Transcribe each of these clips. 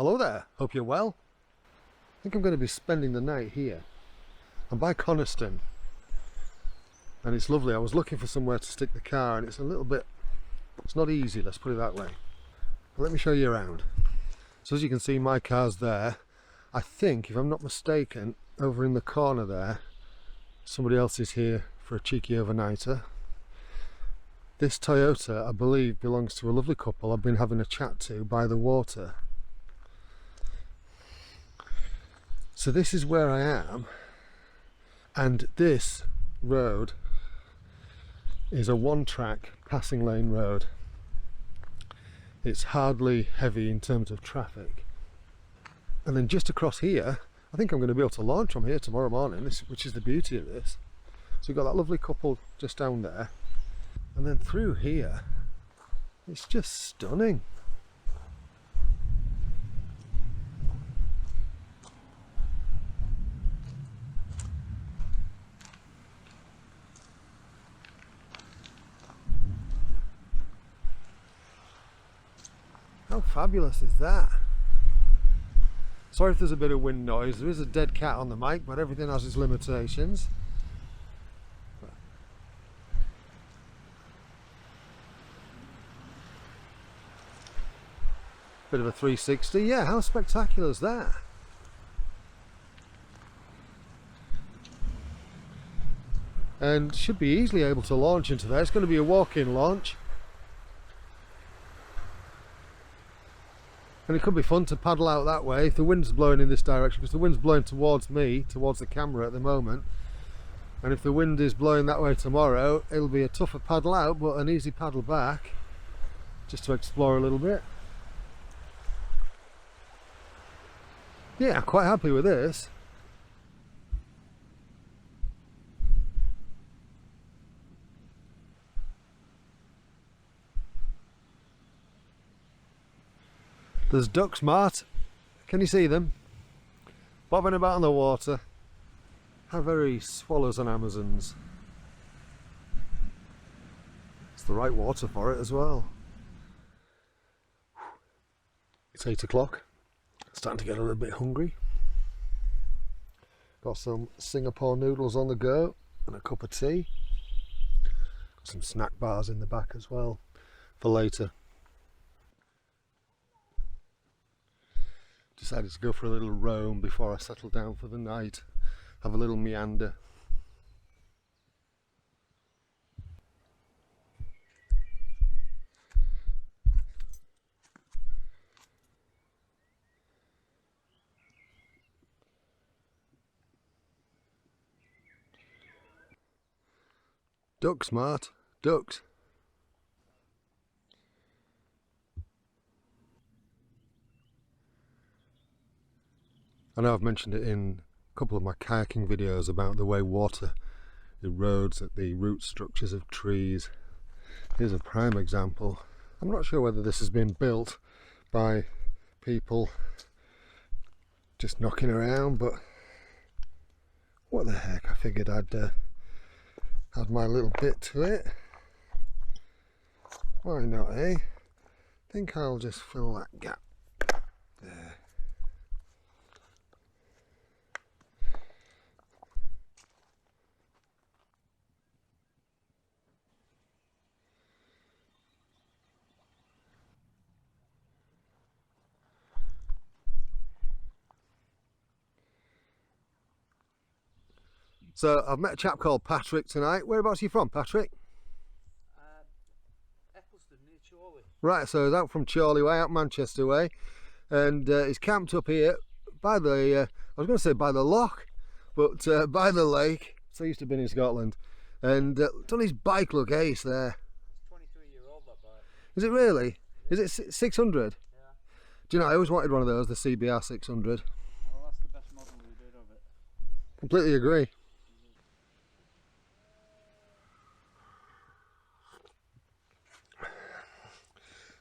Hello there, hope you're well. I think I'm going to be spending the night here. I'm by Coniston and it's lovely. I was looking for somewhere to stick the car and it's a little bit, it's not easy, let's put it that way. But let me show you around. So as you can see, my car's there. I think, if I'm not mistaken, over in the corner there, somebody else is here for a cheeky overnighter. This Toyota, I believe, belongs to a lovely couple I've been having a chat to by the water. So this is where I am, and this road is a one-track passing lane road. It's hardly heavy in terms of traffic. And then just across here, I think I'm going to be able to launch from here tomorrow morning, which is the beauty of this. So we've got that lovely couple just down there, and then through here, it's just stunning. How fabulous is that? Sorry if there's a bit of wind noise. There is a dead cat on the mic, but everything has its limitations. Bit of a 360. Yeah, how spectacular is that? And should be easily able to launch into there. It's going to be a walk-in launch. And it could be fun to paddle out that way if the wind's blowing in this direction, because the wind's blowing towards me, towards the camera at the moment. And if the wind is blowing that way tomorrow, it'll be a tougher paddle out, but an easy paddle back, just to explore a little bit. Yeah, I'm quite happy with this. There's ducks, Mart. Can you see them? Bobbing about on the water. How very swallows and amazons. It's the right water for it as well. It's 8 o'clock. Starting to get a little bit hungry. Got some Singapore noodles on the go and a cup of tea. Got some snack bars in the back as well for later. Decided to go for a little roam before I settle down for the night. Have a little meander. Ducks, Mart, ducks. I know I've mentioned it in a couple of my kayaking videos about the way water erodes at the root structures of trees. Here's a prime example. I'm not sure whether this has been built by people just knocking around, but what the heck, I figured I'd add my little bit to it. Why not, eh? I think I'll just fill that gap there. So I've met a chap called Patrick tonight. Whereabouts are you from, Patrick? Eccleston, near Chorley. Right, so he's out from Chorley way, out Manchester way, and he's camped up here by the, I was going to say by the loch, but by the lake. So I used to be in Scotland, and done his bike look ace there. It's 23-year-old, that bike. Is it really? Is it 600? Yeah. Do you know, I always wanted one of those, the CBR 600. Well, that's the best model we did of it. Completely agree.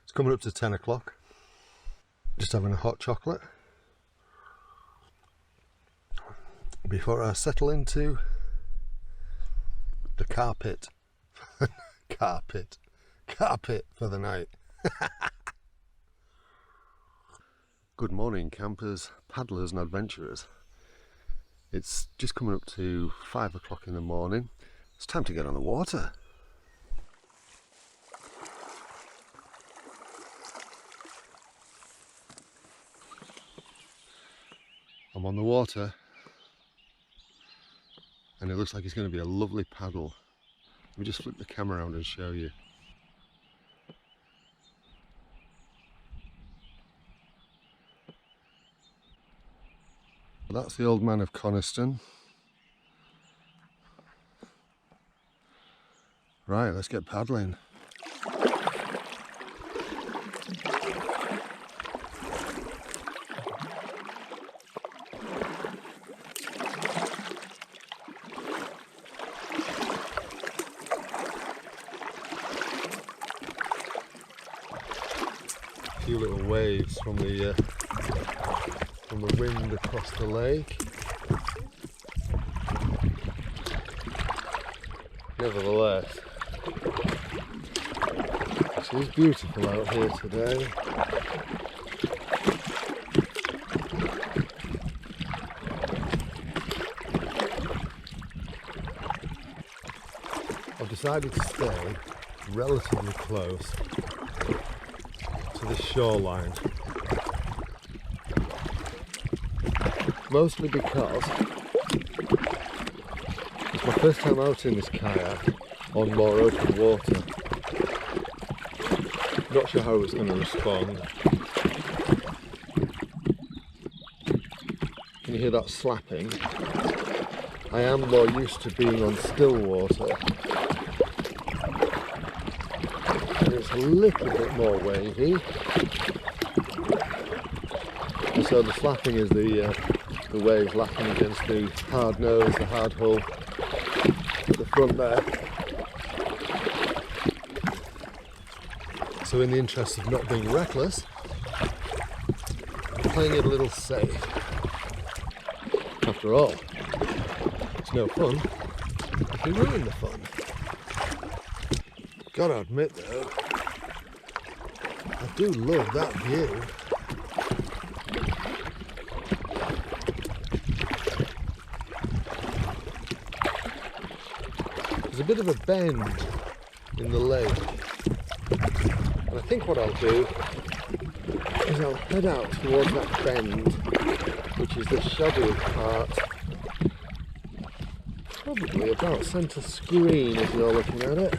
It's coming up to 10 o'clock. Just having a hot chocolate before I settle into the carpet. carpet for the night. Good morning, campers, paddlers and adventurers. It's just coming up to 5 o'clock in the morning. It's time to get on the water. I'm on the water and it looks like it's going to be a lovely paddle. Let me just flip the camera around and show you. That's the old man of Coniston. Right, let's get paddling. A few little waves from the wind across the lake. Nevertheless, it is beautiful out here today. I've decided to stay relatively close to the shoreline, mostly because it's my first time out in this kayak on more open water. Not sure how it's going to respond. Can you hear that slapping? I am more used to being on still water, and it's a little bit more wavy. And so the slapping is the waves lapping against the hard nose, the hard hull at the front there. So in the interest of not being reckless, I'm playing it a little safe. After all, it's no fun if you ruin the fun. Gotta admit though, I do love that view. There's a bit of a bend in the lake, and I think what I'll do is I'll head out towards that bend, which is the shoddy part, probably about centre screen if you're looking at it.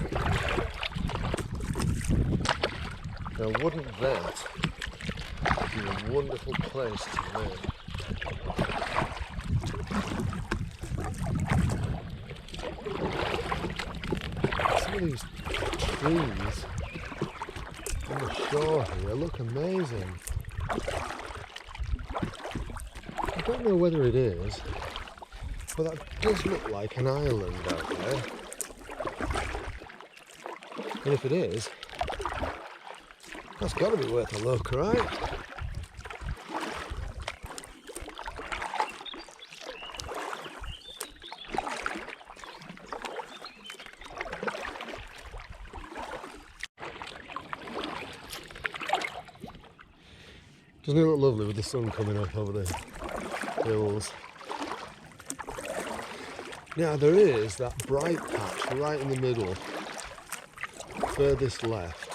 Now wouldn't that be a wonderful place to live? Some of these trees on the shore here look amazing. I don't know whether it is, but that does look like an island out there. And if it is, that's got to be worth a look, right? Doesn't it look lovely with the sun coming up over the hills? Now there is that bright patch right in the middle, furthest left,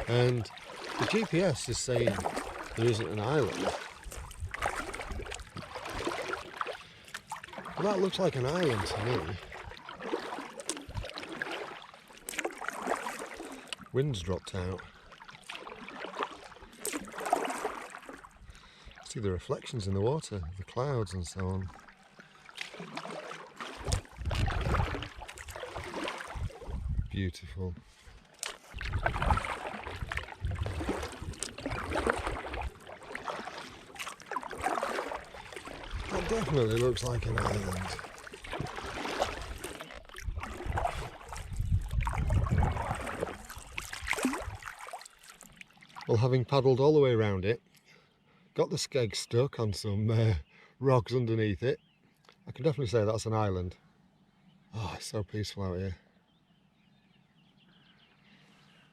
and the GPS is saying there isn't an island. But that looks like an island to me. Wind's dropped out. See the reflections in the water, the clouds and so on. Beautiful. That definitely looks like an island. Well, having paddled all the way around it, got the skeg stuck on some rocks underneath it, I can definitely say that's an island. Oh, it's so peaceful out here.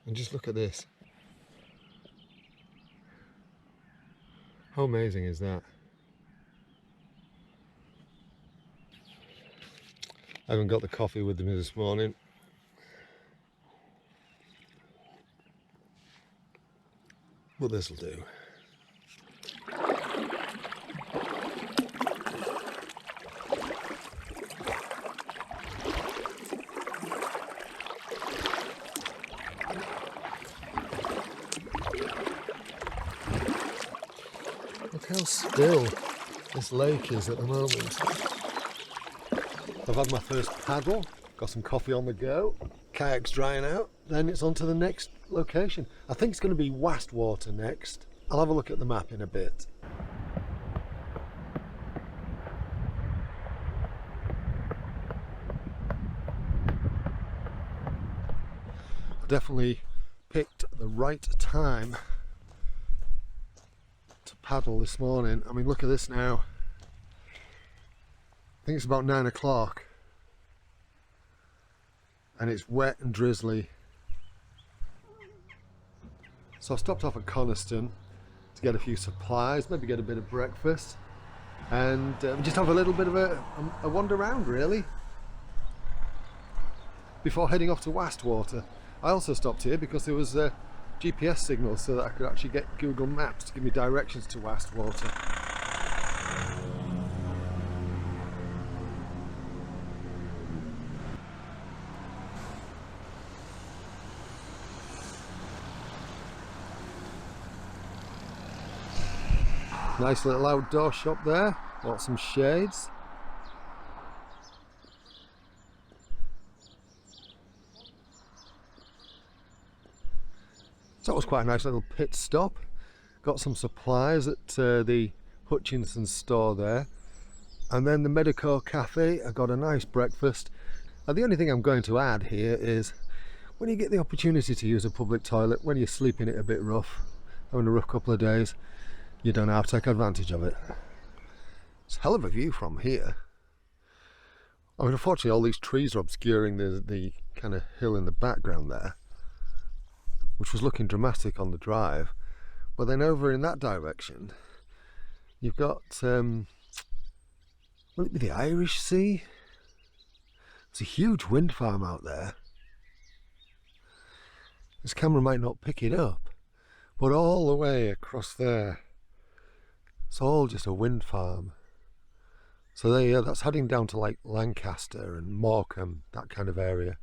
And just look at this. How amazing is that? I haven't got the coffee with me this morning. But this'll do. Look how still this lake is at the moment. I've had my first paddle, got some coffee on the go, kayak's drying out, then it's on to the next location. I think it's going to be Wastwater next. I'll have a look at the map in a bit. Definitely picked the right time to paddle this morning. I mean, look at this now. I think it's about 9 o'clock and it's wet and drizzly. So I stopped off at Coniston to get a few supplies, maybe get a bit of breakfast and just have a little bit of a wander around really before heading off to Wastwater. I also stopped here because there was a GPS signal so that I could actually get Google Maps to give me directions to Wastwater. Nice little outdoor shop there, bought some shades. So that was quite a nice little pit stop. Got some supplies at the Hutchinson store there. And then the Medico Cafe, I got a nice breakfast. And the only thing I'm going to add here is when you get the opportunity to use a public toilet, when you're sleeping it a bit rough, having a rough couple of days, you don't have to take advantage of it. It's a hell of a view from here. I mean, unfortunately all these trees are obscuring the kind of hill in the background there, which was looking dramatic on the drive. But then over in that direction you've got will it be the Irish Sea? There's a huge wind farm out there. This camera might not pick it up, but all the way across there it's all just a wind farm. So there you go, that's heading down to like Lancaster and Morecambe, that kind of area.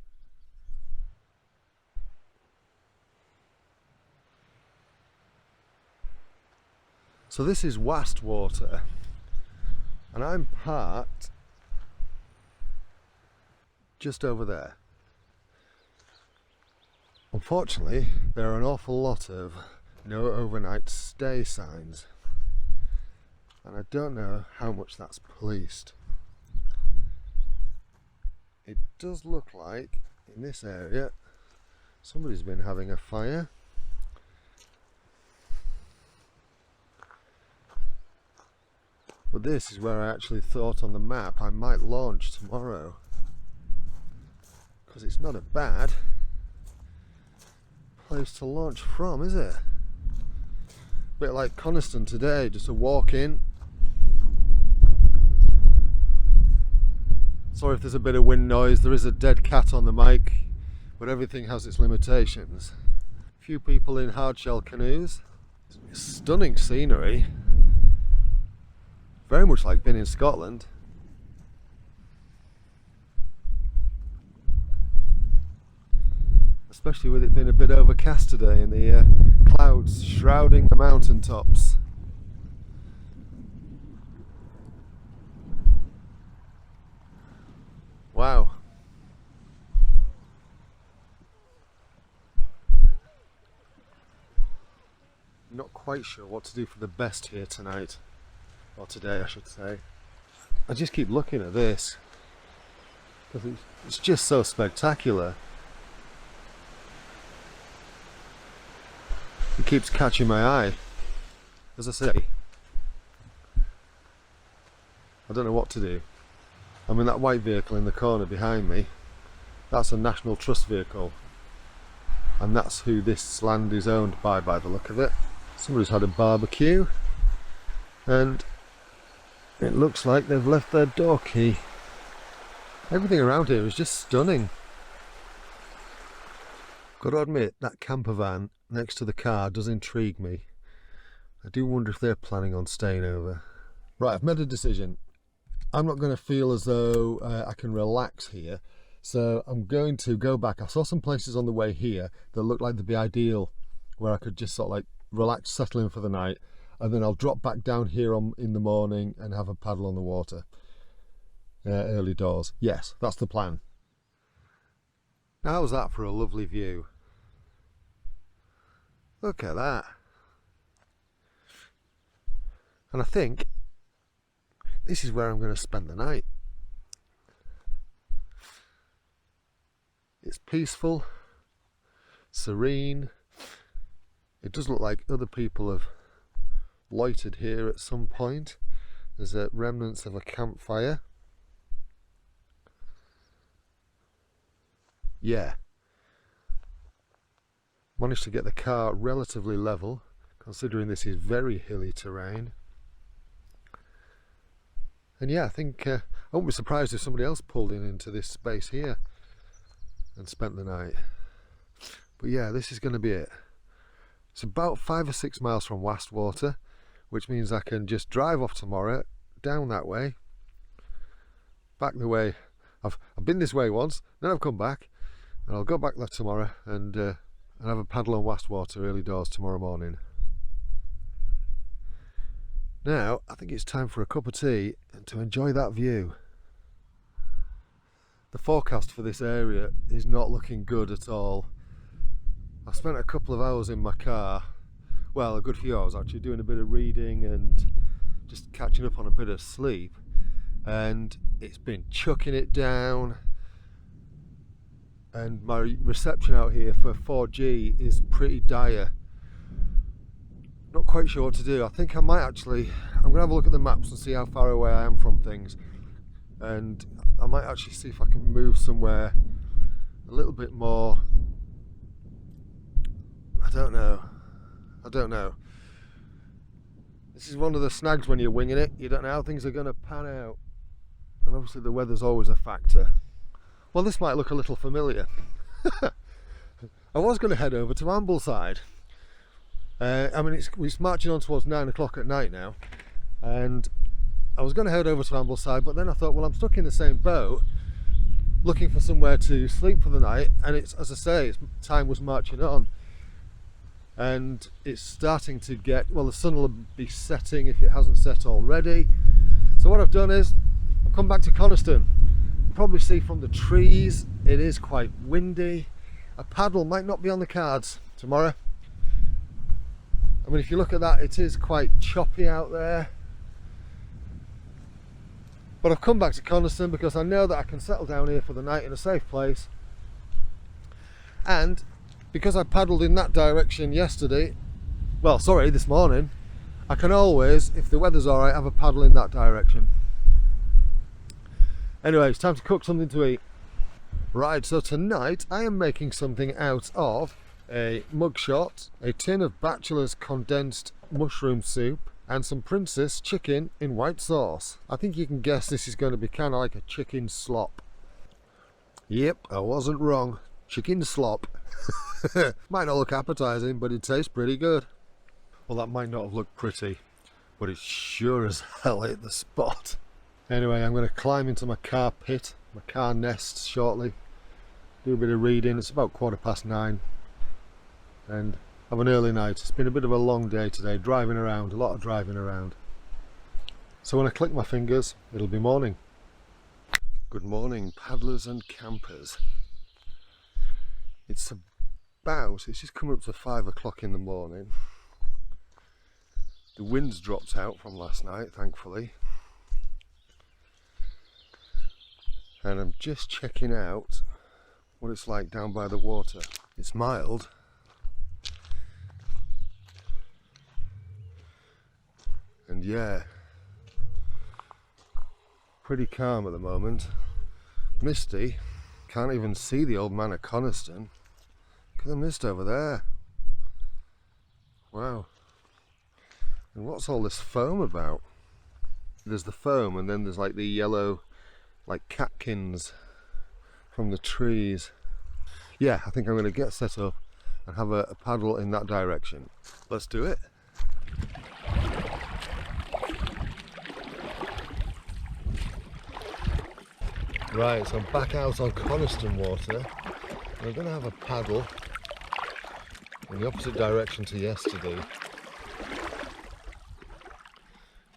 So this is Wastwater and I'm parked just over there. Unfortunately there are an awful lot of no overnight stay signs and I don't know how much that's policed. It does look like in this area somebody's been having a fire. But this is where I actually thought on the map I might launch tomorrow, because it's not a bad place to launch from, is it? A bit like Coniston today, just a walk in. Sorry if there's a bit of wind noise, there is a dead cat on the mic, but everything has its limitations. A few people in hardshell canoes. Stunning scenery. Very much like being in Scotland. Especially with it being a bit overcast today and the clouds shrouding the mountain tops. Wow. Not quite sure what to do for the best here tonight. Or today, I should say. I just keep looking at this because it's just so spectacular. It keeps catching my eye. As I say, I don't know what to do. I mean, that white vehicle in the corner behind me, that's a National Trust vehicle, and that's who this land is owned by the look of it. Somebody's had a barbecue. and it looks like they've left their door key. Everything around here is just stunning. Got to admit, that camper van next to the car does intrigue me. I do wonder if they're planning on staying over. Right, I've made a decision. I'm not going to feel as though I can relax here, so I'm going to go back. I saw some places on the way here that looked like they'd be ideal, where I could just sort of like relax, settle in for the night, and then I'll drop back down here in the morning and have a paddle on the water. Early doors. Yes, that's the plan. Now, how's that for a lovely view? Look at that. And I think this is where I'm going to spend the night. It's peaceful, serene. It does look like other people have loitered here at some point. There's remnants of a campfire. Yeah. Managed to get the car relatively level, considering this is very hilly terrain. And yeah, I think I won't be surprised if somebody else pulled into this space here and spent the night. But yeah, this is going to be it. It's about 5 or 6 miles from Wastwater, which means I can just drive off tomorrow, down that way, back the way. I've been this way once, then I've come back, and I'll go back there tomorrow and have a paddle on Wastwater early doors tomorrow morning. Now, I think it's time for a cup of tea and to enjoy that view. The forecast for this area is not looking good at all. I spent a couple of hours in my car, well, a good few hours actually, doing a bit of reading and just catching up on a bit of sleep, and it's been chucking it down, and my reception out here for 4G is pretty dire. Not quite sure what to do. I think I'm going to have a look at the maps and see how far away I am from things, and I might actually see if I can move somewhere a little bit more. I don't know. This is one of the snags when you're winging it. You don't know how things are going to pan out, and obviously the weather's always a factor. Well, this might look a little familiar. I was going to head over to Ambleside. I mean, it's marching on towards 9 o'clock at night now, and I was going to head over to Ambleside, but then I thought, well, I'm stuck in the same boat looking for somewhere to sleep for the night, and it's, as I say, time was marching on, and it's starting to get, well, the sun will be setting if it hasn't set already. So what I've done is I've come back to Coniston. You probably see from the trees it is quite windy. A paddle might not be on the cards tomorrow. I mean, if you look at that, it is quite choppy out there. But I've come back to Coniston because I know that I can settle down here for the night in a safe place. And because I paddled in that direction this morning, I can always, if the weather's alright, have a paddle in that direction. Anyway, it's time to cook something to eat. Right, so tonight I am making something out of a mugshot, a tin of Bachelor's condensed mushroom soup, and some Princess chicken in white sauce. I think you can guess this is going to be kind of like a chicken slop. Yep, I wasn't wrong. Chicken slop. Might not look appetizing, but it tastes pretty good. Well, that might not have looked pretty, but it sure as hell hit the spot. Anyway, I'm going to climb into my car pit, my car nest shortly, do a bit of reading. It's about 9:15. And have an early night. It's been a bit of a long day today, driving around, a lot of driving around. So when I click my fingers, it'll be morning. Good morning, paddlers and campers. It's just coming up to 5 o'clock in the morning. The wind's dropped out from last night, thankfully. And I'm just checking out what it's like down by the water. It's mild. And yeah, pretty calm at the moment. Misty, can't even see the old man of Coniston. Look at the mist over there. Wow. And what's all this foam about? There's the foam, and then there's like the yellow, like catkins from the trees. Yeah, I think I'm going to get set up and have a paddle in that direction. Let's do it. Right, so I'm back out on Coniston water. We're going to have a paddle in the opposite direction to yesterday.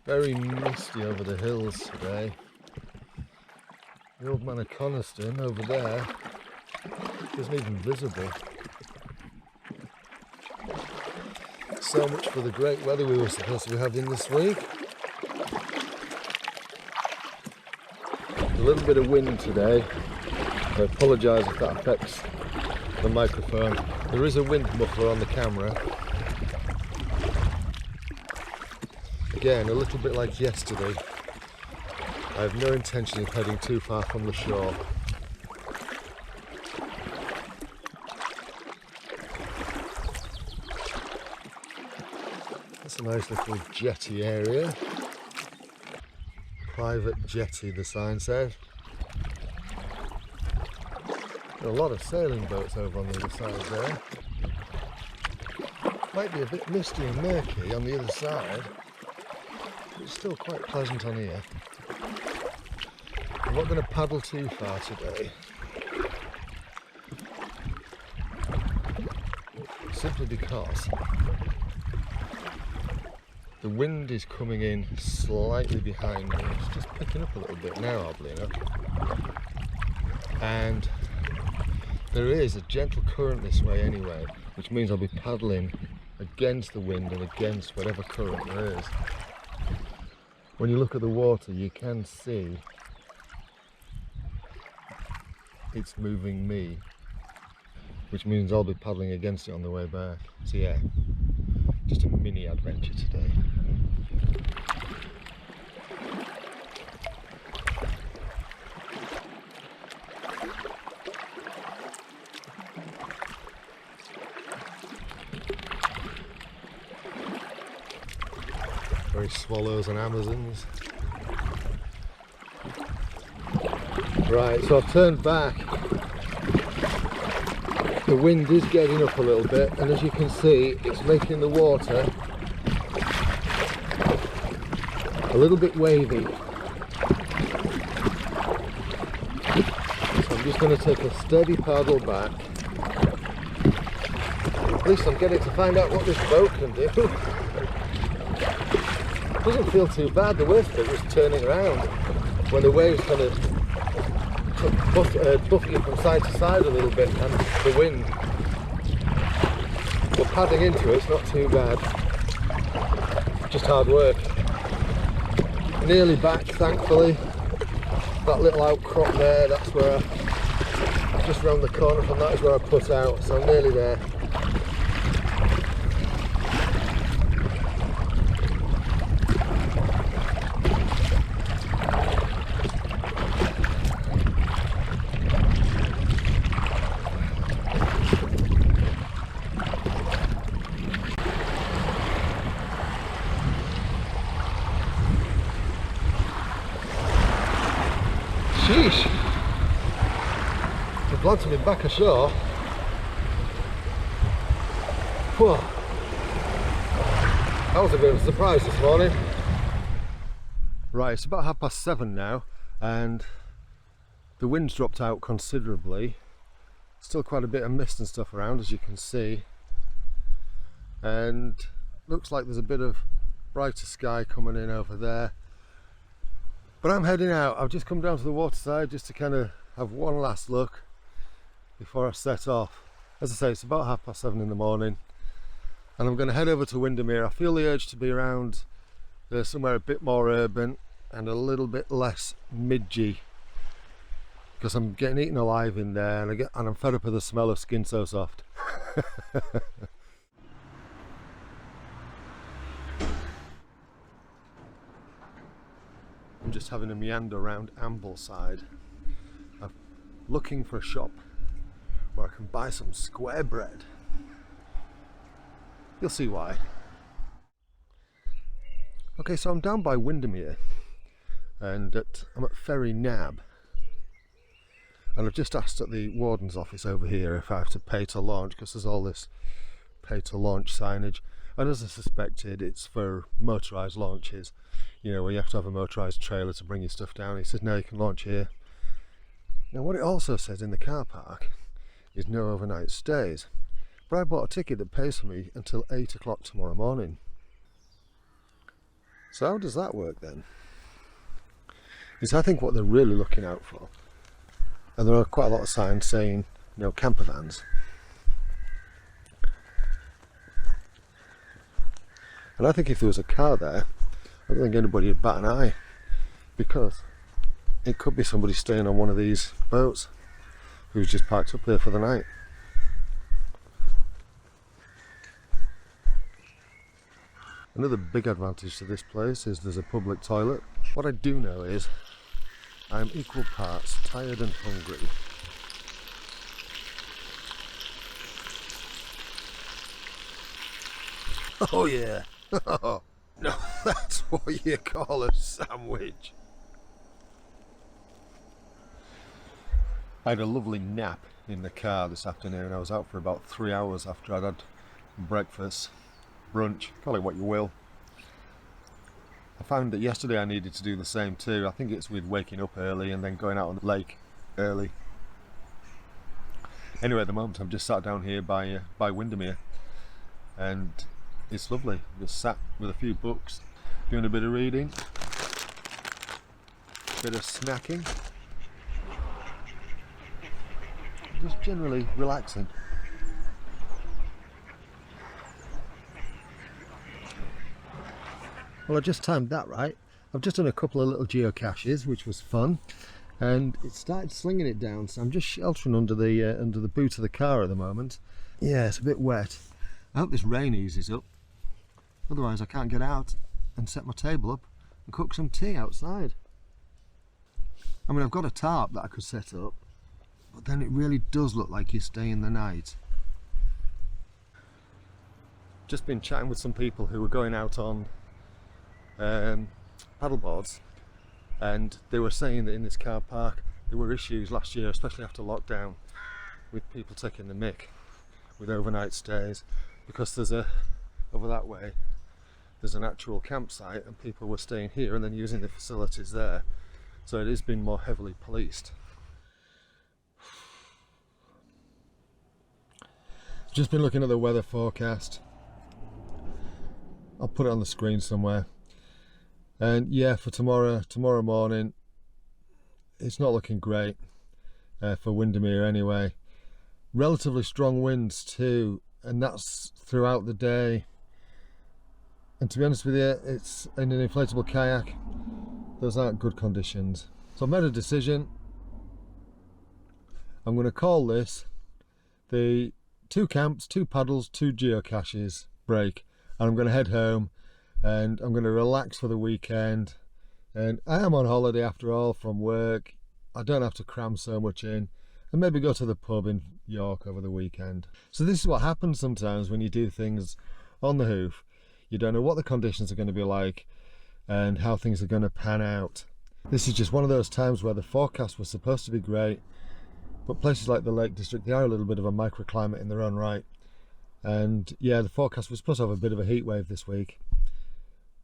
Very misty over the hills today. The old man of Coniston over there isn't even visible. So much for the great weather we were supposed to be having this week. A little bit of wind today. I apologise if that affects the microphone. There is a wind muffler on the camera. Again, a little bit like yesterday. I have no intention of heading too far from the shore. That's a nice little jetty area. Private jetty, the sign says. There are a lot of sailing boats over on the other side there. Might be a bit misty and murky on the other side. It's still quite pleasant on here. I'm not going to paddle too far today, simply because the wind is coming in slightly behind me. It's just picking up a little bit now, oddly enough. And there is a gentle current this way anyway, which means I'll be paddling against the wind and against whatever current there is. When you look at the water, you can see it's moving me, which means I'll be paddling against it on the way back. So yeah, just a mini adventure today. Very swallows and Amazons. Right, so I've turned back. The wind is getting up a little bit, and as you can see, it's making the water a little bit wavy. So I'm just going to take a steady paddle back. At least I'm getting to find out what this boat can do. Doesn't feel too bad. The worst bit was turning around when the waves kind of buffet you from side to side a little bit, and the wind. But paddling into it's not too bad. Just hard work. Nearly back, thankfully. That little outcrop there, that's where just round the corner from that is where I put out, so I'm nearly there. Sheesh! I'm glad to be back ashore. Whew. That was a bit of a surprise this morning. Right, it's about 7:30 now, and the wind's dropped out considerably. Still quite a bit of mist and stuff around, as you can see. And looks like there's a bit of brighter sky coming in over there. But I'm heading out. I've just come down to the waterside just to kind of have one last look before I set off. As I say, it's about 7:30 in the morning, and I'm going to head over to Windermere. I feel the urge to be around somewhere a bit more urban and a little bit less midgy, because I'm getting eaten alive in there, and I'm fed up with the smell of Skin So Soft. I'm just having a meander around Ambleside. I'm looking for a shop where I can buy some square bread. You'll see why. Okay, so I'm down by Windermere and I'm at Ferry Nab, and I've just asked at the warden's office over here if I have to pay to launch, because there's all this pay to launch signage, and as I suspected, it's for motorised launches, you know, where you have to have a motorised trailer to bring your stuff down. He said no, you can launch here. Now what it also says in the car park is no overnight stays, but I bought a ticket that pays for me until 8 o'clock tomorrow morning. So how does that work then? Is I think what they're really looking out for, and there are quite a lot of signs saying no camper vans. And I think if there was a car there, I don't think anybody would bat an eye, because it could be somebody staying on one of these boats who's just parked up there for the night. Another big advantage to this place is there's a public toilet. What I do know is I'm equal parts tired and hungry. Oh yeah! No, that's what you call a sandwich. I had a lovely nap in the car this afternoon. I was out for about 3 hours after I'd had breakfast, brunch, call it what you will. I found that yesterday I needed to do the same too. I think it's with waking up early and then going out on the lake early. Anyway, at the moment I'm just sat down here by Windermere, and it's lovely. Just sat with a few books, doing a bit of reading, a bit of snacking, just generally relaxing. Well, I just timed that right. I've just done a couple of little geocaches, which was fun, and it started slinging it down, so I'm just sheltering under the boot of the car at the moment. Yeah, it's a bit wet. I hope this rain eases up, otherwise I can't get out and set my table up and cook some tea outside. I mean, I've got a tarp that I could set up, but then it really does look like you're staying the night. Just been chatting with some people who were going out on paddleboards, and they were saying that in this car park there were issues last year, especially after lockdown, with people taking the mick with overnight stays, because there's over that way there's an actual campsite and people were staying here and then using the facilities there, so it has been more heavily policed. Just been looking at the weather forecast. I'll put it on the screen somewhere. And yeah, for tomorrow morning, it's not looking great for Windermere anyway. Relatively strong winds too, and that's throughout the day. And to be honest with you, it's in an inflatable kayak. Those aren't good conditions. So I've made a decision. I'm going to call this the 2 camps, 2 paddles, 2 geocaches break, and I'm going to head home. And I'm going to relax for the weekend, and I am on holiday after all from work. I don't have to cram so much in, and maybe go to the pub in York over the weekend. So this is what happens sometimes when you do things on the hoof. You don't know what the conditions are going to be like and how things are going to pan out. This is just one of those times where the forecast was supposed to be great, but places like the Lake District, they are a little bit of a microclimate in their own right. And yeah, the forecast was supposed to have a bit of a heat wave this week.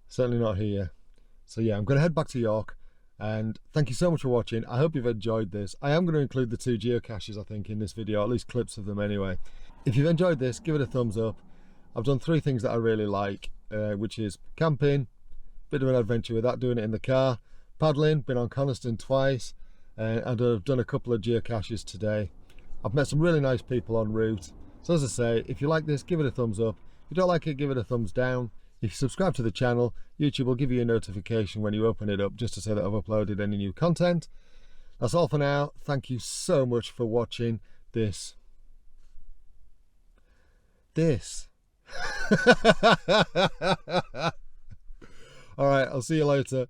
Certainly not here. So yeah, I'm going to head back to York, and thank you so much for watching. I hope you've enjoyed this. I am going to include the 2 geocaches, I think, in this video, at least clips of them anyway. If you've enjoyed this, give it a thumbs up. I've done 3 things that I really like, which is camping, bit of an adventure with that, doing it in the car, paddling, been on Coniston twice, and I've done a couple of geocaches today. I've met some really nice people en route. So as I say, if you like this, give it a thumbs up. If you don't like it, give it a thumbs down. If you subscribe to the channel, YouTube will give you a notification when you open it up, just to say that I've uploaded any new content. That's all for now. Thank you so much for watching this. Alright, I'll see you later.